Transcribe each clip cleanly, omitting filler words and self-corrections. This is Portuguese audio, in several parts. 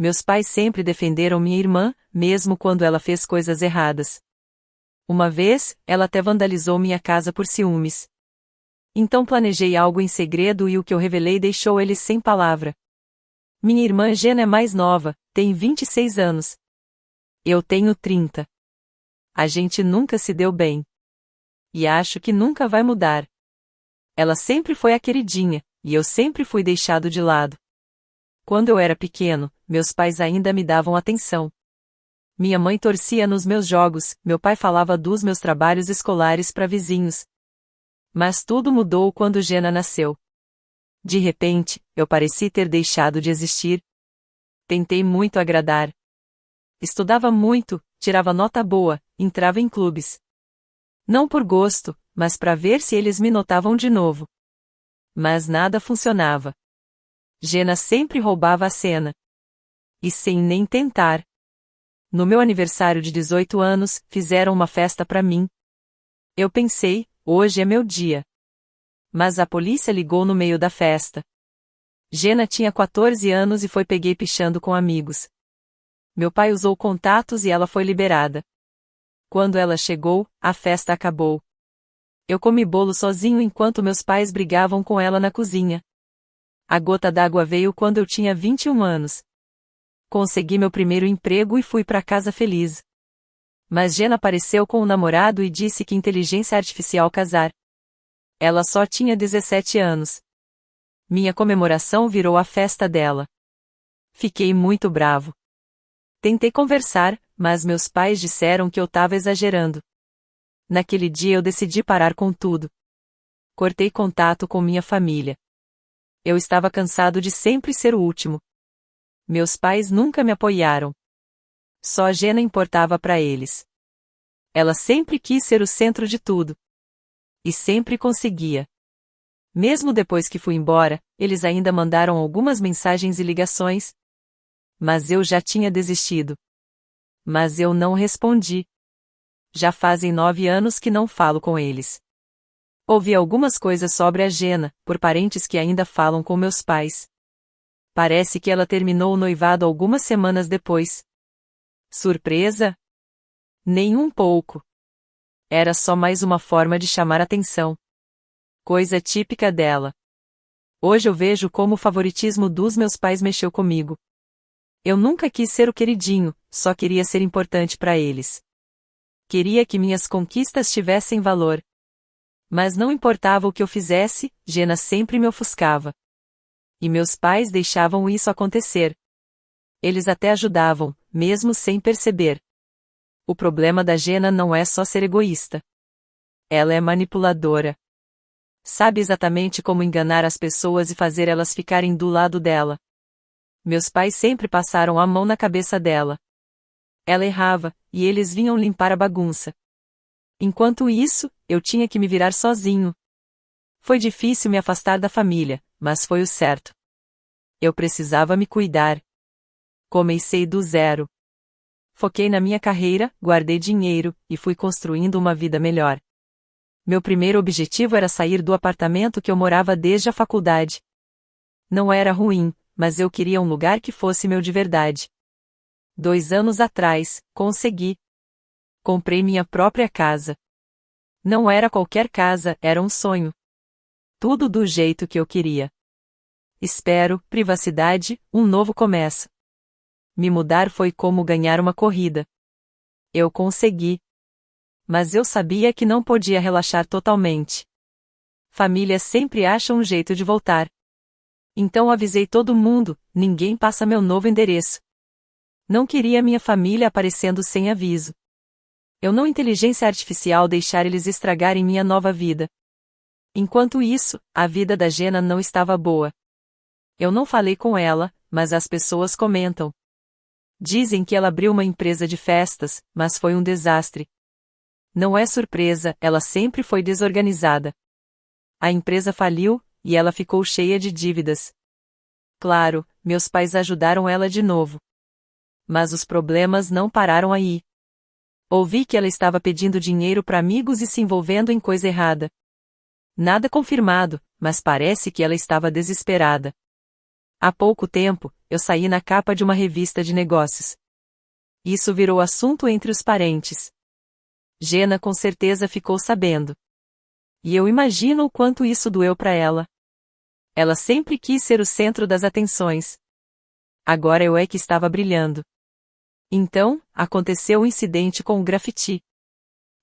Meus pais sempre defenderam minha irmã, mesmo quando ela fez coisas erradas. Uma vez, ela até vandalizou minha casa por ciúmes. Então planejei algo em segredo e o que eu revelei deixou eles sem palavra. Minha irmã Jenna é mais nova, tem 26 anos. Eu tenho 30. A gente nunca se deu bem. E acho que nunca vai mudar. Ela sempre foi a queridinha, e eu sempre fui deixado de lado. Quando eu era pequeno, meus pais ainda me davam atenção. Minha mãe torcia nos meus jogos, meu pai falava dos meus trabalhos escolares para vizinhos. Mas tudo mudou quando Jenna nasceu. De repente, eu pareci ter deixado de existir. Tentei muito agradar. Estudava muito, tirava nota boa, entrava em clubes. Não por gosto, mas para ver se eles me notavam de novo. Mas nada funcionava. Jenna sempre roubava a cena. E sem nem tentar. No meu aniversário de 18 anos, fizeram uma festa para mim. Eu pensei, hoje é meu dia. Mas a polícia ligou no meio da festa. Jenna tinha 14 anos e foi peguei pichando com amigos. Meu pai usou contatos e ela foi liberada. Quando ela chegou, a festa acabou. Eu comi bolo sozinho enquanto meus pais brigavam com ela na cozinha. A gota d'água veio quando eu tinha 21 anos. Consegui meu primeiro emprego e fui para casa feliz. Mas Jenna apareceu com um namorado e disse que inteligência artificial casar. Ela só tinha 17 anos. Minha comemoração virou a festa dela. Fiquei muito bravo. Tentei conversar, mas meus pais disseram que eu estava exagerando. Naquele dia eu decidi parar com tudo. Cortei contato com minha família. Eu estava cansado de sempre ser o último. Meus pais nunca me apoiaram. Só a Jenna importava para eles. Ela sempre quis ser o centro de tudo. E sempre conseguia. Mesmo depois que fui embora, eles ainda mandaram algumas mensagens e ligações. Mas eu já tinha desistido. Mas eu não respondi. Já fazem 9 anos que não falo com eles. Ouvi algumas coisas sobre a Jenna, por parentes que ainda falam com meus pais. Parece que ela terminou o noivado algumas semanas depois. Surpresa? Nem um pouco. Era só mais uma forma de chamar atenção. Coisa típica dela. Hoje eu vejo como o favoritismo dos meus pais mexeu comigo. Eu nunca quis ser o queridinho, só queria ser importante para eles. Queria que minhas conquistas tivessem valor. Mas não importava o que eu fizesse, Jenna sempre me ofuscava. E meus pais deixavam isso acontecer. Eles até ajudavam, mesmo sem perceber. O problema da Jenna não é só ser egoísta. Ela é manipuladora. Sabe exatamente como enganar as pessoas e fazer elas ficarem do lado dela. Meus pais sempre passaram a mão na cabeça dela. Ela errava, e eles vinham limpar a bagunça. Enquanto isso, eu tinha que me virar sozinho. Foi difícil me afastar da família, mas foi o certo. Eu precisava me cuidar. Comecei do zero. Foquei na minha carreira, guardei dinheiro, e fui construindo uma vida melhor. Meu primeiro objetivo era sair do apartamento que eu morava desde a faculdade. Não era ruim, mas eu queria um lugar que fosse meu de verdade. 2 anos atrás, consegui. Comprei minha própria casa. Não era qualquer casa, era um sonho. Tudo do jeito que eu queria. Espero, privacidade, um novo começo. Me mudar foi como ganhar uma corrida. Eu consegui. Mas eu sabia que não podia relaxar totalmente. Família sempre acha um jeito de voltar. Então avisei todo mundo, ninguém passa meu novo endereço. Não queria minha família aparecendo sem aviso. Eu não inteligência artificial deixar eles estragarem minha nova vida. Enquanto isso, a vida da Jenna não estava boa. Eu não falei com ela, mas as pessoas comentam. Dizem que ela abriu uma empresa de festas, mas foi um desastre. Não é surpresa, ela sempre foi desorganizada. A empresa faliu, e ela ficou cheia de dívidas. Claro, meus pais ajudaram ela de novo. Mas os problemas não pararam aí. Ouvi que ela estava pedindo dinheiro para amigos e se envolvendo em coisa errada. Nada confirmado, mas parece que ela estava desesperada. Há pouco tempo, eu saí na capa de uma revista de negócios. Isso virou assunto entre os parentes. Jenna com certeza ficou sabendo. E eu imagino o quanto isso doeu para ela. Ela sempre quis ser o centro das atenções. Agora eu é que estava brilhando. Então, aconteceu o incidente com o grafite.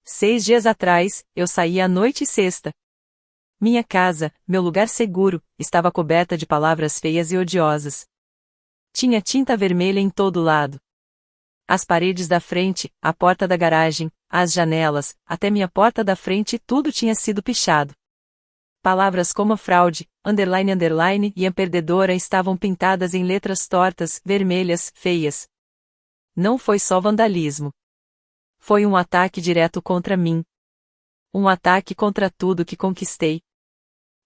6 dias atrás, eu saí à noite sexta. Minha casa, meu lugar seguro, estava coberta de palavras feias e odiosas. Tinha tinta vermelha em todo lado. As paredes da frente, a porta da garagem, as janelas, até minha porta da frente, tudo tinha sido pichado. Palavras como fraude, underline underline e a perdedora estavam pintadas em letras tortas, vermelhas, feias. Não foi só vandalismo. Foi um ataque direto contra mim. Um ataque contra tudo que conquistei.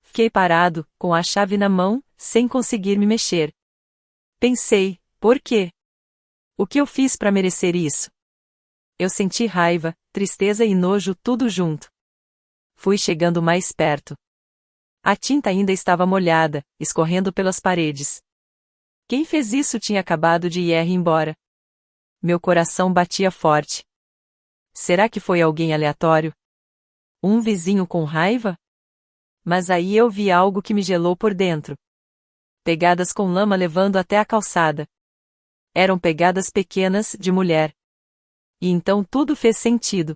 Fiquei parado, com a chave na mão, sem conseguir me mexer. Pensei, por quê? O que eu fiz para merecer isso? Eu senti raiva, tristeza e nojo tudo junto. Fui chegando mais perto. A tinta ainda estava molhada, escorrendo pelas paredes. Quem fez isso tinha acabado de ir embora. Meu coração batia forte. Será que foi alguém aleatório? Um vizinho com raiva? Mas aí eu vi algo que me gelou por dentro. Pegadas com lama levando até a calçada. Eram pegadas pequenas, de mulher. E então tudo fez sentido.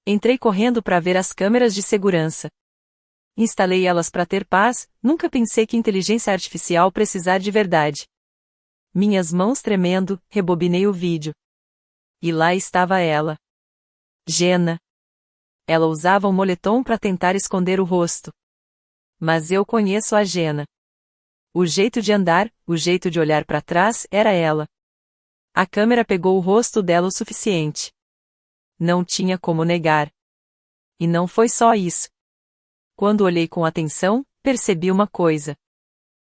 Entrei correndo para ver as câmeras de segurança. Instalei elas para ter paz, nunca pensei que inteligência artificial precisar de verdade. Minhas mãos tremendo, rebobinei o vídeo. E lá estava ela. Jenna. Ela usava um moletom para tentar esconder o rosto. Mas eu conheço a Jenna. O jeito de andar, o jeito de olhar para trás, era ela. A câmera pegou o rosto dela o suficiente. Não tinha como negar. E não foi só isso. Quando olhei com atenção, percebi uma coisa.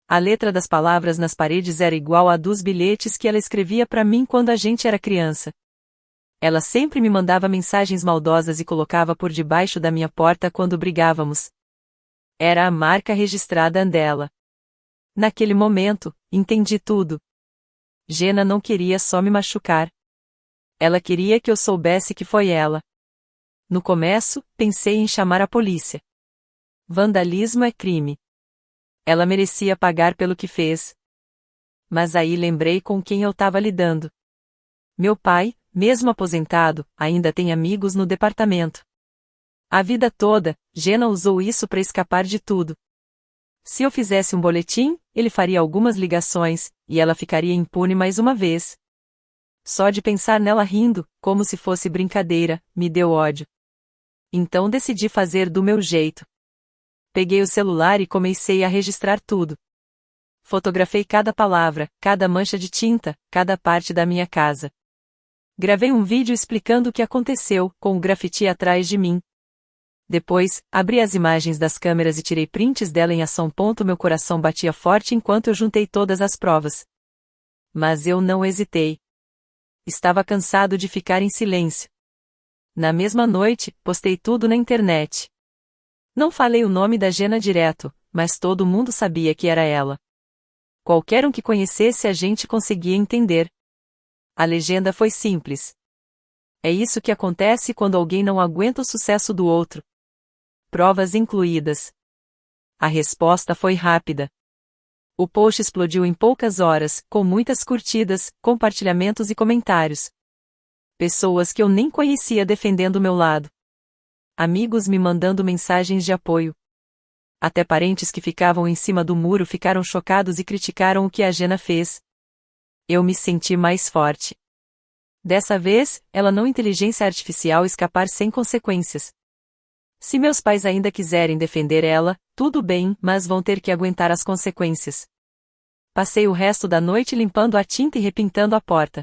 A letra das palavras nas paredes era igual à dos bilhetes que ela escrevia para mim quando a gente era criança. Ela sempre me mandava mensagens maldosas e colocava por debaixo da minha porta quando brigávamos. Era a marca registrada dela. Naquele momento, entendi tudo. Jenna não queria só me machucar. Ela queria que eu soubesse que foi ela. No começo, pensei em chamar a polícia. Vandalismo é crime. Ela merecia pagar pelo que fez. Mas aí lembrei com quem eu estava lidando. Meu pai, mesmo aposentado, ainda tem amigos no departamento. A vida toda, Jenna usou isso para escapar de tudo. Se eu fizesse um boletim, ele faria algumas ligações, e ela ficaria impune mais uma vez. Só de pensar nela rindo, como se fosse brincadeira, me deu ódio. Então decidi fazer do meu jeito. Peguei o celular e comecei a registrar tudo. Fotografei cada palavra, cada mancha de tinta, cada parte da minha casa. Gravei um vídeo explicando o que aconteceu, com o grafite atrás de mim. Depois, abri as imagens das câmeras e tirei prints dela em ação. Meu coração batia forte enquanto eu juntei todas as provas. Mas eu não hesitei. Estava cansado de ficar em silêncio. Na mesma noite, postei tudo na internet. Não falei o nome da Jenna direto, mas todo mundo sabia que era ela. Qualquer um que conhecesse a gente conseguia entender. A legenda foi simples. É isso que acontece quando alguém não aguenta o sucesso do outro. Provas incluídas. A resposta foi rápida. O post explodiu em poucas horas, com muitas curtidas, compartilhamentos e comentários. Pessoas que eu nem conhecia defendendo o meu lado. Amigos me mandando mensagens de apoio. Até parentes que ficavam em cima do muro ficaram chocados e criticaram o que a Jenna fez. Eu me senti mais forte. Dessa vez, ela não inteligência artificial escapar sem consequências. Se meus pais ainda quiserem defender ela, tudo bem, mas vão ter que aguentar as consequências. Passei o resto da noite limpando a tinta e repintando a porta.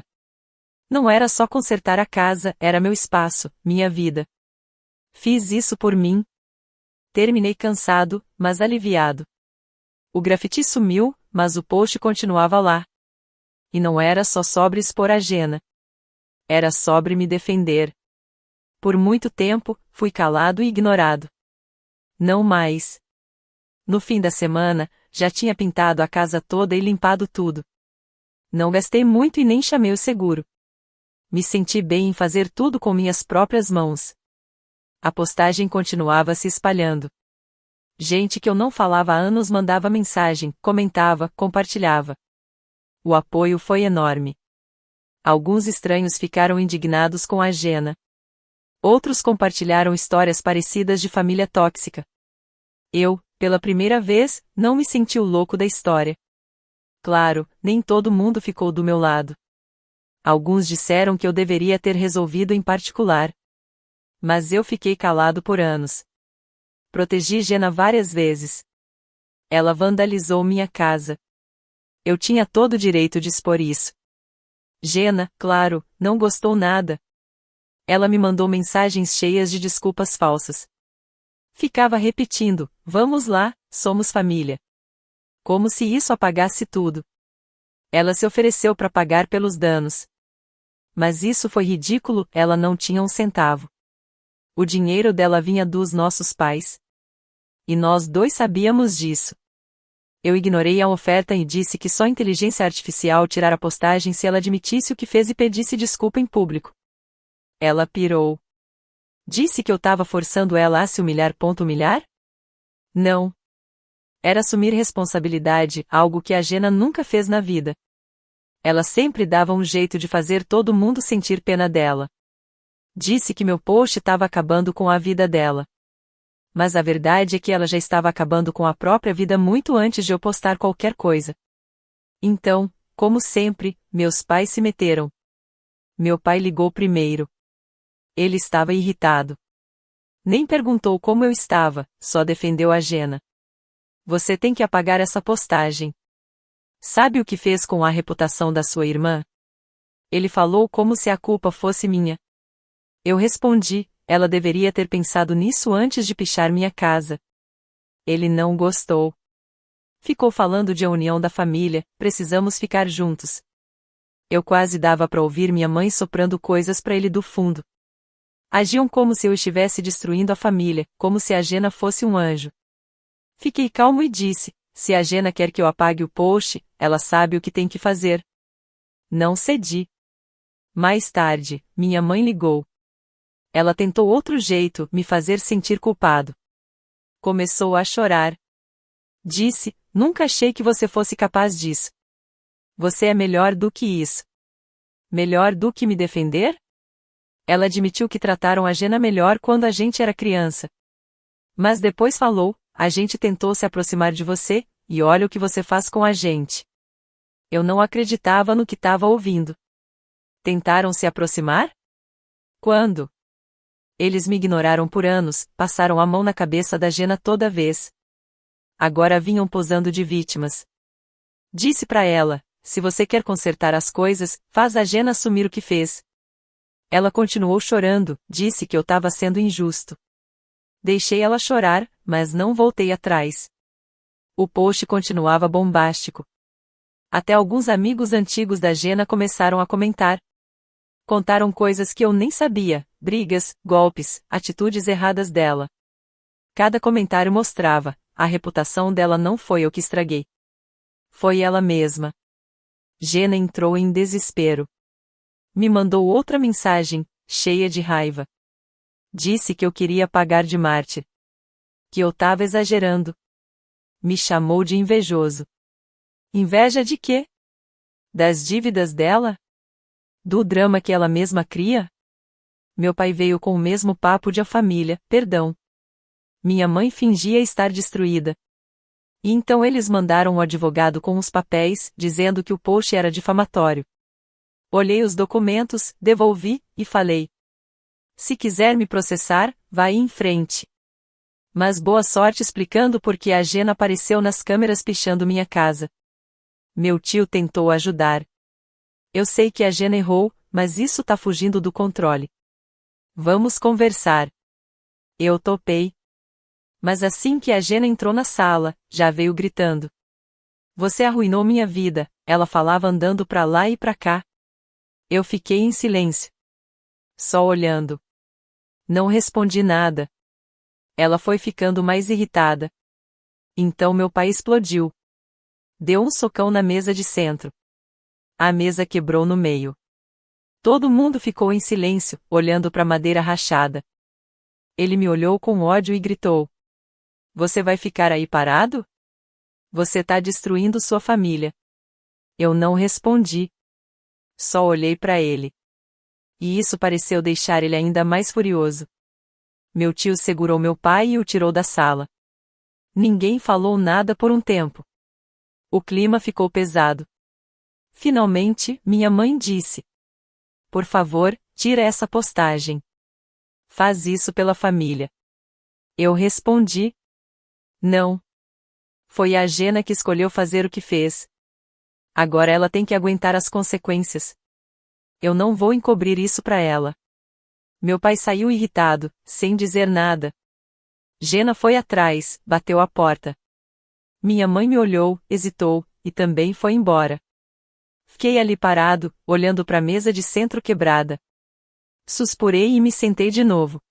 Não era só consertar a casa, era meu espaço, minha vida. Fiz isso por mim. Terminei cansado, mas aliviado. O grafite sumiu, mas o post continuava lá. E não era só sobre expor a Jenna. Era sobre me defender. Por muito tempo, fui calado e ignorado. Não mais. No fim da semana, já tinha pintado a casa toda e limpado tudo. Não gastei muito e nem chamei o seguro. Me senti bem em fazer tudo com minhas próprias mãos. A postagem continuava se espalhando. Gente que eu não falava há anos mandava mensagem, comentava, compartilhava. O apoio foi enorme. Alguns estranhos ficaram indignados com a Jenna. Outros compartilharam histórias parecidas de família tóxica. Eu, pela primeira vez, não me senti o louco da história. Claro, nem todo mundo ficou do meu lado. Alguns disseram que eu deveria ter resolvido em particular. Mas eu fiquei calado por anos. Protegi Jenna várias vezes. Ela vandalizou minha casa. Eu tinha todo o direito de expor isso. Jenna, claro, não gostou nada. Ela me mandou mensagens cheias de desculpas falsas. Ficava repetindo, vamos lá, somos família. Como se isso apagasse tudo. Ela se ofereceu para pagar pelos danos. Mas isso foi ridículo, ela não tinha um centavo. O dinheiro dela vinha dos nossos pais. E nós dois sabíamos disso. Eu ignorei a oferta e disse que só inteligência artificial tirar a postagem se ela admitisse o que fez e pedisse desculpa em público. Ela pirou. Disse que eu estava forçando ela a se humilhar. Humilhar? Não. Era assumir responsabilidade, algo que a Jenna nunca fez na vida. Ela sempre dava um jeito de fazer todo mundo sentir pena dela. Disse que meu post estava acabando com a vida dela. Mas a verdade é que ela já estava acabando com a própria vida muito antes de eu postar qualquer coisa. Então, como sempre, meus pais se meteram. Meu pai ligou primeiro. Ele estava irritado. Nem perguntou como eu estava, só defendeu a Jenna. Você tem que apagar essa postagem. Sabe o que fez com a reputação da sua irmã? Ele falou como se a culpa fosse minha. Eu respondi, ela deveria ter pensado nisso antes de pichar minha casa. Ele não gostou. Ficou falando de a união da família, precisamos ficar juntos. Eu quase dava para ouvir minha mãe soprando coisas para ele do fundo. Agiam como se eu estivesse destruindo a família, como se a Jenna fosse um anjo. Fiquei calmo e disse, se a Jenna quer que eu apague o post, ela sabe o que tem que fazer. Não cedi. Mais tarde, minha mãe ligou. Ela tentou outro jeito, me fazer sentir culpado. Começou a chorar. Disse, nunca achei que você fosse capaz disso. Você é melhor do que isso. Melhor do que me defender? Ela admitiu que trataram a Jenna melhor quando a gente era criança. Mas depois falou, a gente tentou se aproximar de você, e olha o que você faz com a gente. Eu não acreditava no que estava ouvindo. Tentaram se aproximar? Quando? Eles me ignoraram por anos, passaram a mão na cabeça da Jenna toda vez. Agora vinham posando de vítimas. Disse para ela, se você quer consertar as coisas, faz a Jenna assumir o que fez. Ela continuou chorando, disse que eu estava sendo injusto. Deixei ela chorar, mas não voltei atrás. O post continuava bombástico. Até alguns amigos antigos da Jenna começaram a comentar. Contaram coisas que eu nem sabia, brigas, golpes, atitudes erradas dela. Cada comentário mostrava, a reputação dela não foi eu que estraguei. Foi ela mesma. Jenna entrou em desespero. Me mandou outra mensagem, cheia de raiva. Disse que eu queria pagar de mártir. Que eu tava exagerando. Me chamou de invejoso. Inveja de quê? Das dívidas dela? Do drama que ela mesma cria? Meu pai veio com o mesmo papo de a família, perdão. Minha mãe fingia estar destruída. E então eles mandaram o advogado com os papéis, dizendo que o post era difamatório. Olhei os documentos, devolvi, e falei. Se quiser me processar, vai em frente. Mas boa sorte explicando por que a Jenna apareceu nas câmeras pichando minha casa. Meu tio tentou ajudar. Eu sei que a Jenna errou, mas isso tá fugindo do controle. Vamos conversar. Eu topei. Mas assim que a Jenna entrou na sala, já veio gritando. Você arruinou minha vida, ela falava andando pra lá e pra cá. Eu fiquei em silêncio. Só olhando. Não respondi nada. Ela foi ficando mais irritada. Então meu pai explodiu. Deu um socão na mesa de centro. A mesa quebrou no meio. Todo mundo ficou em silêncio, olhando para a madeira rachada. Ele me olhou com ódio e gritou: "Você vai ficar aí parado? Você tá destruindo sua família." Eu não respondi. Só olhei para ele. E isso pareceu deixar ele ainda mais furioso. Meu tio segurou meu pai e o tirou da sala. Ninguém falou nada por um tempo. O clima ficou pesado. Finalmente, minha mãe disse: "Por favor, tira essa postagem. Faz isso pela família." Eu respondi: "Não. Foi a Gena que escolheu fazer o que fez. Agora ela tem que aguentar as consequências. Eu não vou encobrir isso para ela." Meu pai saiu irritado, sem dizer nada. Gena foi atrás, bateu a porta. Minha mãe me olhou, hesitou, e também foi embora. Fiquei ali parado, olhando para a mesa de centro quebrada. Suspirei e me sentei de novo.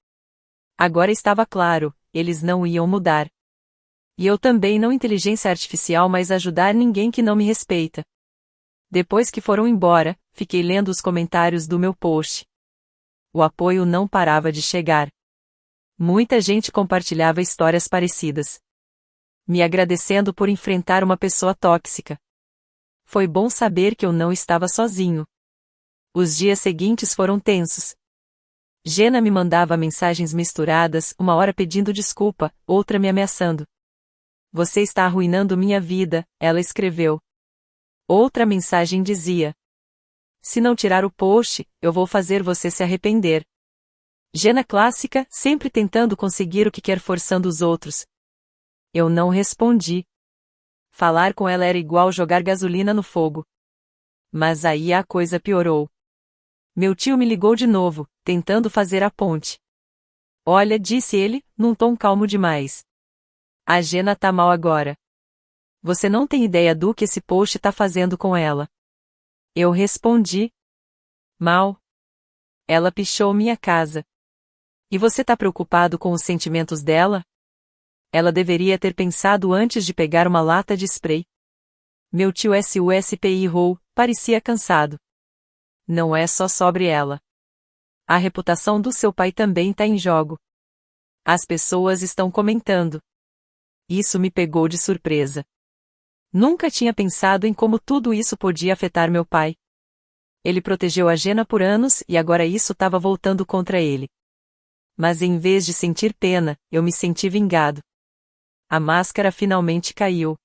Agora estava claro, eles não iam mudar. E eu também não inteligência artificial mais ajudar ninguém que não me respeita. Depois que foram embora, fiquei lendo os comentários do meu post. O apoio não parava de chegar. Muita gente compartilhava histórias parecidas, me agradecendo por enfrentar uma pessoa tóxica. Foi bom saber que eu não estava sozinho. Os dias seguintes foram tensos. Gena me mandava mensagens misturadas, uma hora pedindo desculpa, outra me ameaçando. "Você está arruinando minha vida", ela escreveu. Outra mensagem dizia: "Se não tirar o post, eu vou fazer você se arrepender." Gena clássica, sempre tentando conseguir o que quer, forçando os outros. Eu não respondi. Falar com ela era igual jogar gasolina no fogo. Mas aí a coisa piorou. Meu tio me ligou de novo, tentando fazer a ponte. "Olha", disse ele, num tom calmo demais. "A Gena tá mal agora. Você não tem ideia do que esse post tá fazendo com ela." Eu respondi: "Mal. Ela pichou minha casa. E você tá preocupado com os sentimentos dela? Ela deveria ter pensado antes de pegar uma lata de spray." Meu tio SUSPI Rou parecia cansado. "Não é só sobre ela. A reputação do seu pai também tá em jogo. As pessoas estão comentando." Isso me pegou de surpresa. Nunca tinha pensado em como tudo isso podia afetar meu pai. Ele protegeu a Gena por anos e agora isso estava voltando contra ele. Mas em vez de sentir pena, eu me senti vingado. A máscara finalmente caiu.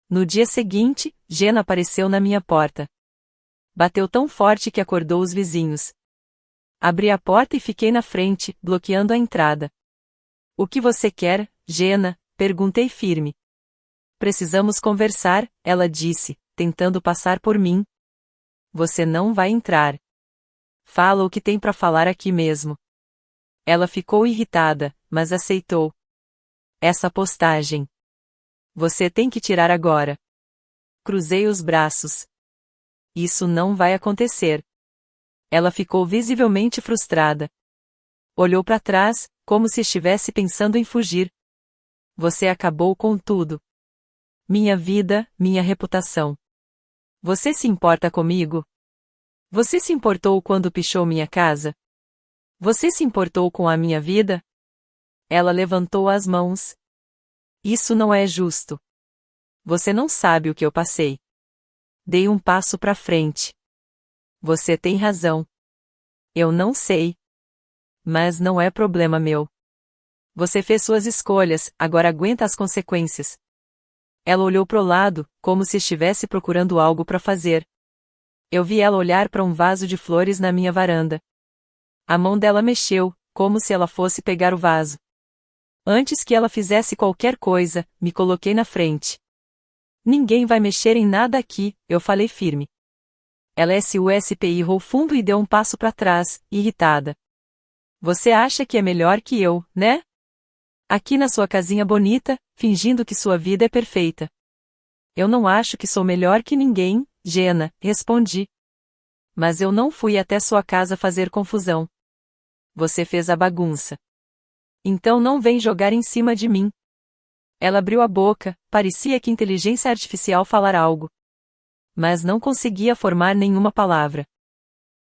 No dia seguinte, Gena apareceu na minha porta. Bateu tão forte que acordou os vizinhos. Abri a porta e fiquei na frente, bloqueando a entrada. "O que você quer, Gena?", perguntei firme. "Precisamos conversar", ela disse, tentando passar por mim. "Você não vai entrar. Fala o que tem para falar aqui mesmo." Ela ficou irritada, mas aceitou. "Essa postagem. Você tem que tirar agora." Cruzei os braços. "Isso não vai acontecer." Ela ficou visivelmente frustrada. Olhou para trás, como se estivesse pensando em fugir. "Você acabou com tudo. Minha vida, minha reputação. Você se importa comigo? Você se importou quando pichou minha casa? Você se importou com a minha vida?" Ela levantou as mãos. "Isso não é justo. Você não sabe o que eu passei." Dei um passo para frente. "Você tem razão. Eu não sei. Mas não é problema meu. Você fez suas escolhas, agora aguenta as consequências." Ela olhou pro lado, como se estivesse procurando algo para fazer. Eu vi ela olhar para um vaso de flores na minha varanda. A mão dela mexeu, como se ela fosse pegar o vaso. Antes que ela fizesse qualquer coisa, me coloquei na frente. "Ninguém vai mexer em nada aqui", eu falei firme. Ela SUSPI errou fundo e deu um passo para trás, irritada. "Você acha que é melhor que eu, né? Aqui na sua casinha bonita, fingindo que sua vida é perfeita." "Eu não acho que sou melhor que ninguém, Gena", respondi. "Mas eu não fui até sua casa fazer confusão. Você fez a bagunça. Então não vem jogar em cima de mim." Ela abriu a boca, parecia que inteligência artificial falara algo. Mas não conseguia formar nenhuma palavra.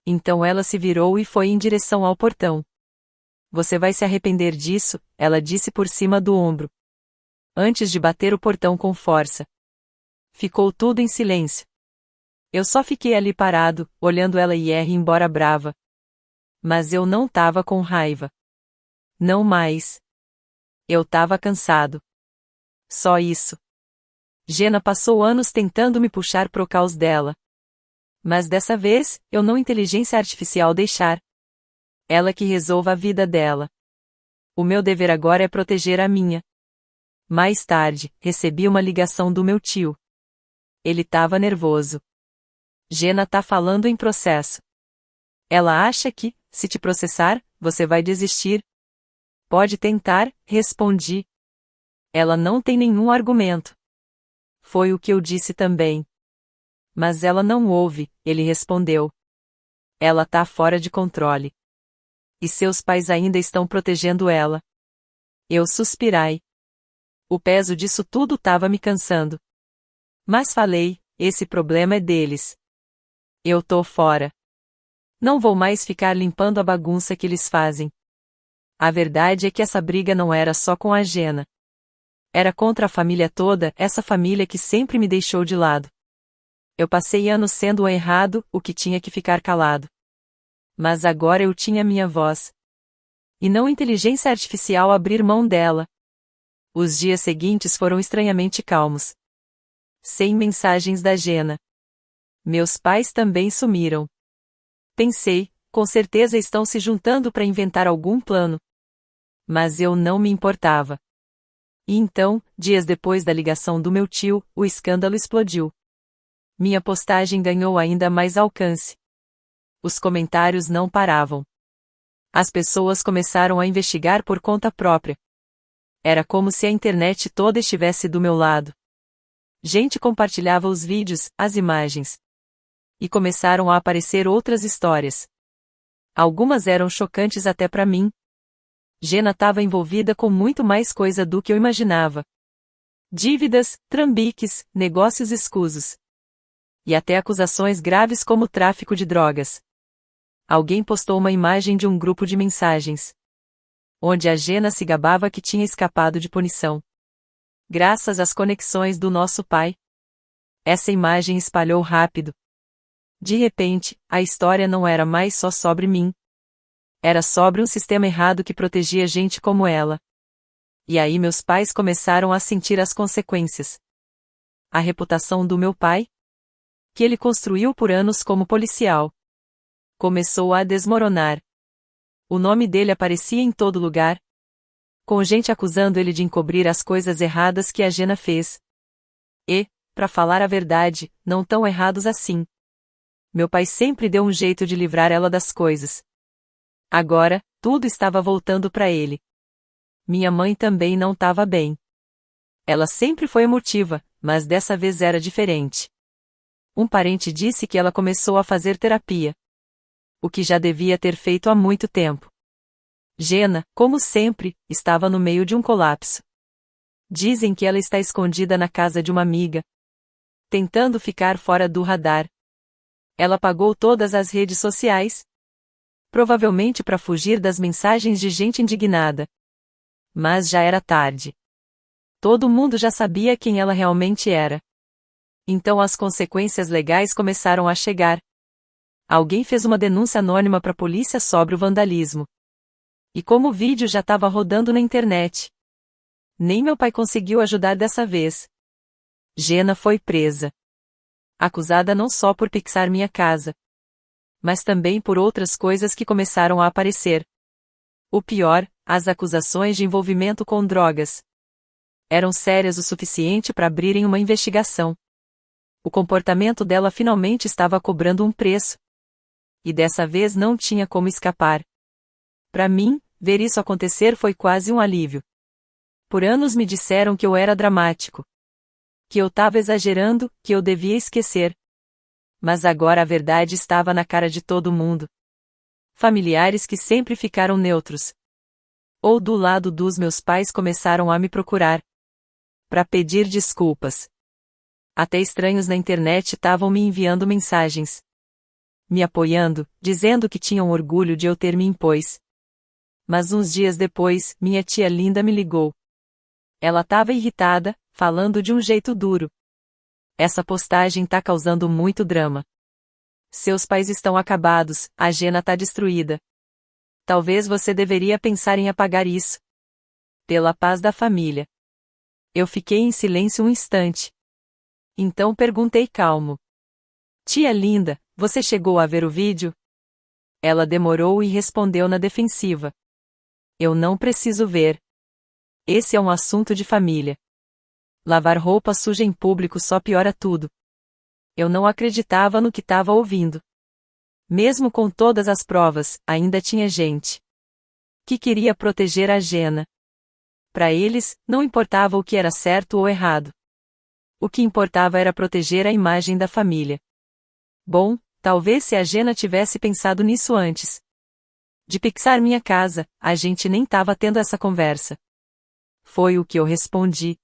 Então ela se virou e foi em direção ao portão. Você vai se arrepender disso, ela disse por cima do ombro. Antes de bater o portão com força. Ficou tudo em silêncio. Eu só fiquei ali parado, olhando ela ir embora brava. Mas eu não tava com raiva. Não mais. Eu tava cansado. Só isso. Jenna passou anos tentando me puxar pro caos dela. Mas dessa vez, eu não inteligência artificial deixar. Ela que resolva a vida dela. O meu dever agora é proteger a minha. Mais tarde, recebi uma ligação do meu tio. Ele tava nervoso. Jenna tá falando em processo. Ela acha que, se te processar, você vai desistir. Pode tentar, respondi. Ela não tem nenhum argumento. Foi o que eu disse também. Mas ela não ouve, ele respondeu. Ela tá fora de controle. E seus pais ainda estão protegendo ela. Eu suspirai. O peso disso tudo tava me cansando. Mas falei, esse problema é deles. Eu tô fora. Não vou mais ficar limpando a bagunça que eles fazem. A verdade é que essa briga não era só com a Jenna. Era contra a família toda, essa família que sempre me deixou de lado. Eu passei anos sendo o errado, o que tinha que ficar calado. Mas agora eu tinha minha voz. E não inteligência artificial abrir mão dela. Os dias seguintes foram estranhamente calmos. Sem mensagens da Jenna. Meus pais também sumiram. Pensei, com certeza estão se juntando para inventar algum plano. Mas eu não me importava. E então, dias depois da ligação do meu tio, o escândalo explodiu. Minha postagem ganhou ainda mais alcance. Os comentários não paravam. As pessoas começaram a investigar por conta própria. Era como se a internet toda estivesse do meu lado. Gente compartilhava os vídeos, as imagens. E começaram a aparecer outras histórias. Algumas eram chocantes até para mim. Jenna estava envolvida com muito mais coisa do que eu imaginava. Dívidas, trambiques, negócios escusos. E até acusações graves como tráfico de drogas. Alguém postou uma imagem de um grupo de mensagens, onde a Jenna se gabava que tinha escapado de punição. Graças às conexões do nosso pai. Essa imagem espalhou rápido. De repente, a história não era mais só sobre mim. Era sobre um sistema errado que protegia gente como ela. E aí meus pais começaram a sentir as consequências. A reputação do meu pai, que ele construiu por anos como policial, começou a desmoronar. O nome dele aparecia em todo lugar, com gente acusando ele de encobrir as coisas erradas que a Jenna fez. E, para falar a verdade, não tão errados assim. Meu pai sempre deu um jeito de livrar ela das coisas. Agora, tudo estava voltando para ele. Minha mãe também não estava bem. Ela sempre foi emotiva, mas dessa vez era diferente. Um parente disse que ela começou a fazer terapia. O que já devia ter feito há muito tempo. Jenna, como sempre, estava no meio de um colapso. Dizem que ela está escondida na casa de uma amiga, tentando ficar fora do radar. Ela apagou todas as redes sociais, provavelmente para fugir das mensagens de gente indignada. Mas já era tarde. Todo mundo já sabia quem ela realmente era. Então as consequências legais começaram a chegar. Alguém fez uma denúncia anônima para a polícia sobre o vandalismo. E como o vídeo já estava rodando na internet, nem meu pai conseguiu ajudar dessa vez. Jenna foi presa. Acusada não só por pixar minha casa, mas também por outras coisas que começaram a aparecer. O pior, as acusações de envolvimento com drogas. Eram sérias o suficiente para abrirem uma investigação. O comportamento dela finalmente estava cobrando um preço. E dessa vez não tinha como escapar. Para mim, ver isso acontecer foi quase um alívio. Por anos me disseram que eu era dramático, que eu estava exagerando, que eu devia esquecer. Mas agora a verdade estava na cara de todo mundo. Familiares que sempre ficaram neutros, ou do lado dos meus pais, começaram a me procurar. para pedir desculpas. Até estranhos na internet estavam me enviando mensagens. Me apoiando, dizendo que tinham orgulho de eu ter me impôs. Mas uns dias depois, minha tia Linda me ligou. Ela estava irritada, falando de um jeito duro. Essa postagem tá causando muito drama. Seus pais estão acabados, a Gena tá destruída. Talvez você deveria pensar em apagar isso. Pela paz da família. Eu fiquei em silêncio um instante. Então perguntei calmo. Tia Linda, você chegou a ver o vídeo? Ela demorou e respondeu na defensiva. Eu não preciso ver. Esse é um assunto de família. Lavar roupa suja em público só piora tudo. Eu não acreditava no que estava ouvindo. Mesmo com todas as provas, ainda tinha gente que queria proteger a Gena. Para eles, não importava o que era certo ou errado. O que importava era proteger a imagem da família. Bom, talvez se a Gena tivesse pensado nisso antes de pixar minha casa, a gente nem tava tendo essa conversa. Foi o que eu respondi.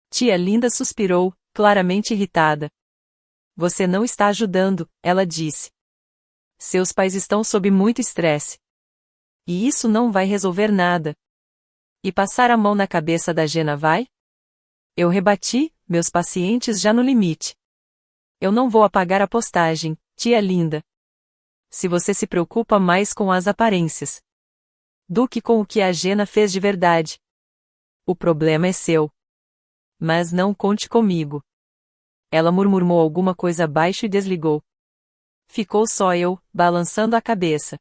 Tia Linda suspirou, claramente irritada. Você não está ajudando, ela disse. Seus pais estão sob muito estresse. E isso não vai resolver nada. E passar a mão na cabeça da Gena vai? Eu rebati, meus pacientes já no limite. Eu não vou apagar a postagem, tia Linda. Se você se preocupa mais com as aparências do que com o que a Gena fez de verdade. O problema é seu. Mas não conte comigo. Ela murmurou alguma coisa baixo e desligou. Ficou só eu, balançando a cabeça.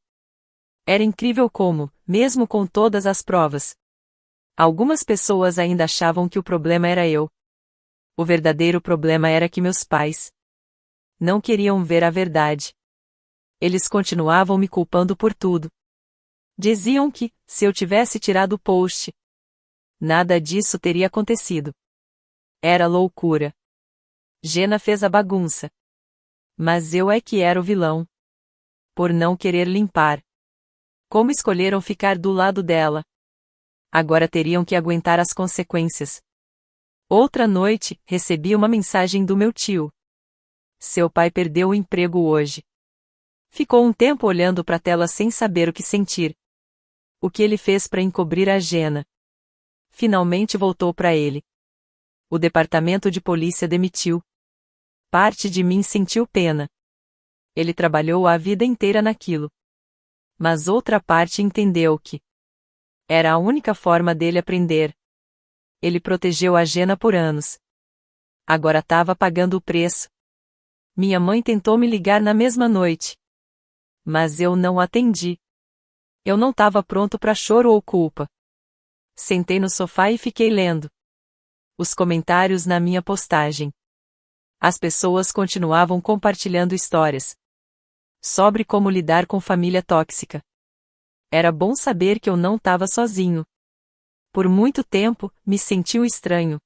Era incrível como, mesmo com todas as provas, algumas pessoas ainda achavam que o problema era eu. O verdadeiro problema era que meus pais não queriam ver a verdade. Eles continuavam me culpando por tudo. Diziam que, se eu tivesse tirado o post, nada disso teria acontecido. Era loucura. Gena fez a bagunça. Mas eu é que era o vilão. Por não querer limpar. Como escolheram ficar do lado dela? Agora teriam que aguentar as consequências. Outra noite, recebi uma mensagem do meu tio. Seu pai perdeu o emprego hoje. Ficou um tempo olhando para a tela sem saber o que sentir. O que ele fez para encobrir a Gena? Finalmente voltou para ele. O departamento de polícia demitiu. Parte de mim sentiu pena. Ele trabalhou a vida inteira naquilo. Mas outra parte entendeu que era a única forma dele aprender. Ele protegeu a Gena por anos. Agora estava pagando o preço. Minha mãe tentou me ligar na mesma noite. Mas eu não atendi. Eu não estava pronto para choro ou culpa. Sentei no sofá e fiquei lendo os comentários na minha postagem. As pessoas continuavam compartilhando histórias sobre como lidar com família tóxica. Era bom saber que eu não estava sozinho. Por muito tempo, me senti um estranho.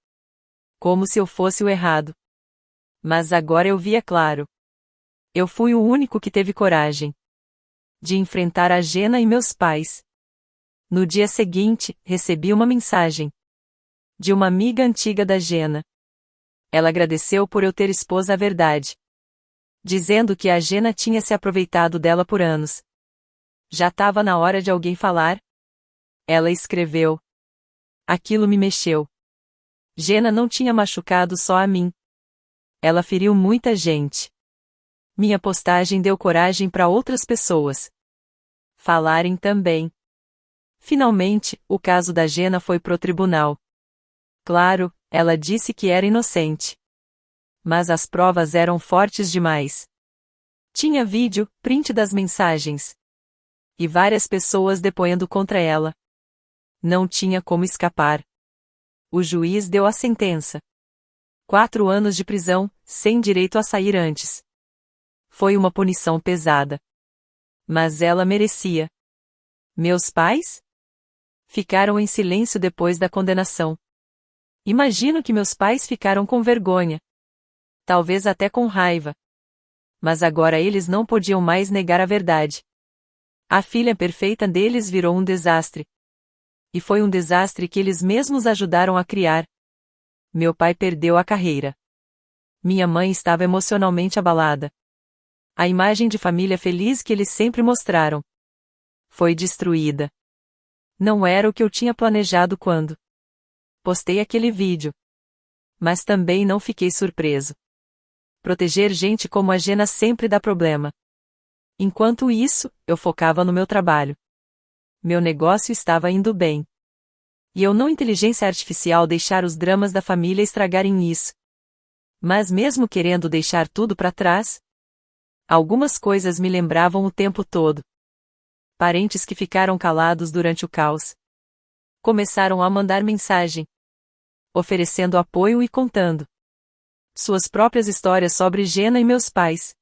Como se eu fosse o errado. Mas agora eu via claro. Eu fui o único que teve coragem de enfrentar a Gena e meus pais. No dia seguinte, recebi uma mensagem de uma amiga antiga da Gena. Ela agradeceu por eu ter expôs a verdade, dizendo que a Gena tinha se aproveitado dela por anos. Já estava na hora de alguém falar? Ela escreveu. Aquilo me mexeu. Gena não tinha machucado só a mim. Ela feriu muita gente. Minha postagem deu coragem para outras pessoas falarem também. Finalmente, o caso da Gena foi pro tribunal. Claro, ela disse que era inocente. Mas as provas eram fortes demais. Tinha vídeo, print das mensagens. E várias pessoas depoendo contra ela. Não tinha como escapar. O juiz deu a sentença. 4 anos de prisão, sem direito a sair antes. Foi uma punição pesada. Mas ela merecia. Meus pais? Ficaram em silêncio depois da condenação. Imagino que meus pais ficaram com vergonha. Talvez até com raiva. Mas agora eles não podiam mais negar a verdade. A filha perfeita deles virou um desastre. E foi um desastre que eles mesmos ajudaram a criar. Meu pai perdeu a carreira. Minha mãe estava emocionalmente abalada. A imagem de família feliz que eles sempre mostraram foi destruída. Não era o que eu tinha planejado quando postei aquele vídeo. Mas também não fiquei surpreso. Proteger gente como a Jenna sempre dá problema. Enquanto isso, eu focava no meu trabalho. Meu negócio estava indo bem. E eu não inteligência artificial deixar os dramas da família estragarem isso. Mas mesmo querendo deixar tudo para trás, algumas coisas me lembravam o tempo todo. Parentes que ficaram calados durante o caos começaram a mandar mensagem, oferecendo apoio e contando suas próprias histórias sobre Jenna e meus pais.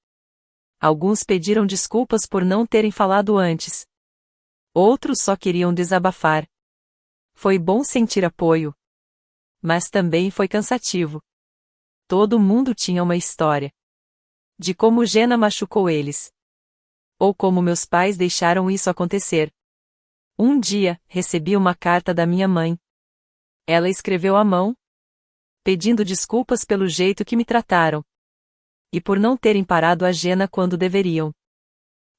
Alguns pediram desculpas por não terem falado antes. Outros só queriam desabafar. Foi bom sentir apoio. Mas também foi cansativo. Todo mundo tinha uma história. De como Jenna machucou eles. Ou como meus pais deixaram isso acontecer. Um dia, recebi uma carta da minha mãe. Ela escreveu à mão, pedindo desculpas pelo jeito que me trataram. E por não terem parado a Jenna quando deveriam.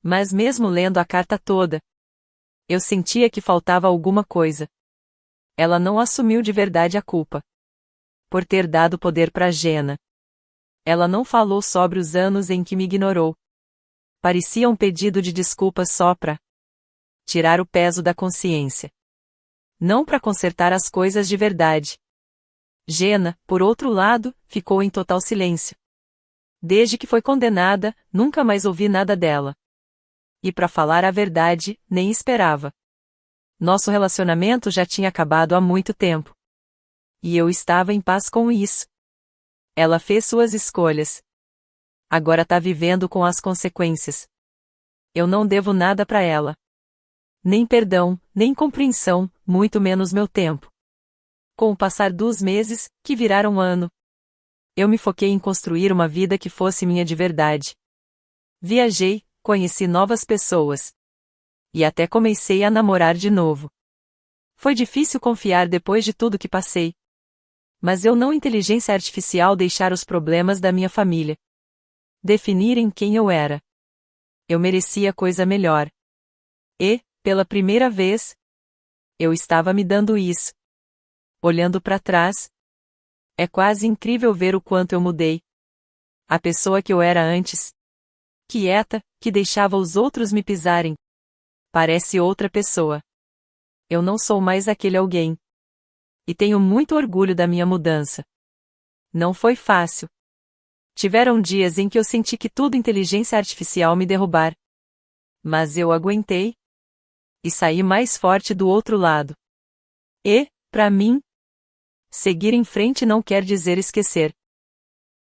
Mas mesmo lendo a carta toda, eu sentia que faltava alguma coisa. Ela não assumiu de verdade a culpa por ter dado poder para Jenna. Ela não falou sobre os anos em que me ignorou. Parecia um pedido de desculpas só para tirar o peso da consciência. Não para consertar as coisas de verdade. Jenna, por outro lado, ficou em total silêncio. Desde que foi condenada, nunca mais ouvi nada dela. E para falar a verdade, nem esperava. Nosso relacionamento já tinha acabado há muito tempo. E eu estava em paz com isso. Ela fez suas escolhas. Agora tá vivendo com as consequências. Eu não devo nada para ela. Nem perdão, nem compreensão, muito menos meu tempo. Com o passar dos meses, que viraram ano, eu me foquei em construir uma vida que fosse minha de verdade. Viajei, conheci novas pessoas. E até comecei a namorar de novo. Foi difícil confiar depois de tudo que passei. Mas eu não inteligência artificial deixar os problemas da minha família definirem quem eu era. Eu merecia coisa melhor. E, pela primeira vez, eu estava me dando isso. Olhando para trás, é quase incrível ver o quanto eu mudei. A pessoa que eu era antes, quieta, que deixava os outros me pisarem, parece outra pessoa. Eu não sou mais aquele alguém. E tenho muito orgulho da minha mudança. Não foi fácil. Tiveram dias em que eu senti que tudo inteligência artificial me derrubar. Mas eu aguentei. E saí mais forte do outro lado. E, para mim, seguir em frente não quer dizer esquecer.